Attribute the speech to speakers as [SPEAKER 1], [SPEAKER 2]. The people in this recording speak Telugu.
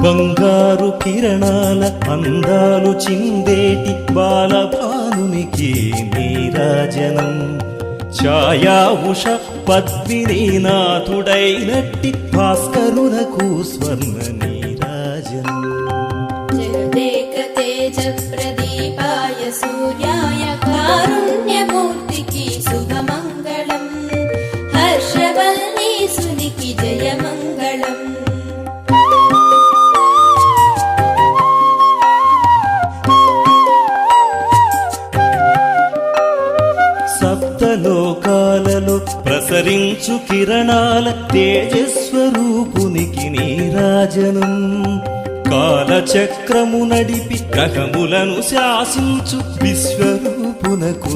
[SPEAKER 1] బంగారు కిరణాల అందాలు చిందేటి బాలభానునికి నీరాజనం ఛాయా ఉష పద్మినీనాథుడైనట్టి భాస్కరునకు స్వర్ణ నీరాజనం
[SPEAKER 2] తేజ ప్రదీపాయ సూర్యాయ కారుణ్యమూర్తికి శుభమంగళం హర్షవల్లీసునికి జయమంగళం
[SPEAKER 1] సప్తలోకాలలో ప్రసరించు కిరణాల తేజస్వరూపునికి నీరాజనం కాలచక్రము నడిపి గ్రహములను శాసించు విశ్వరూపునకు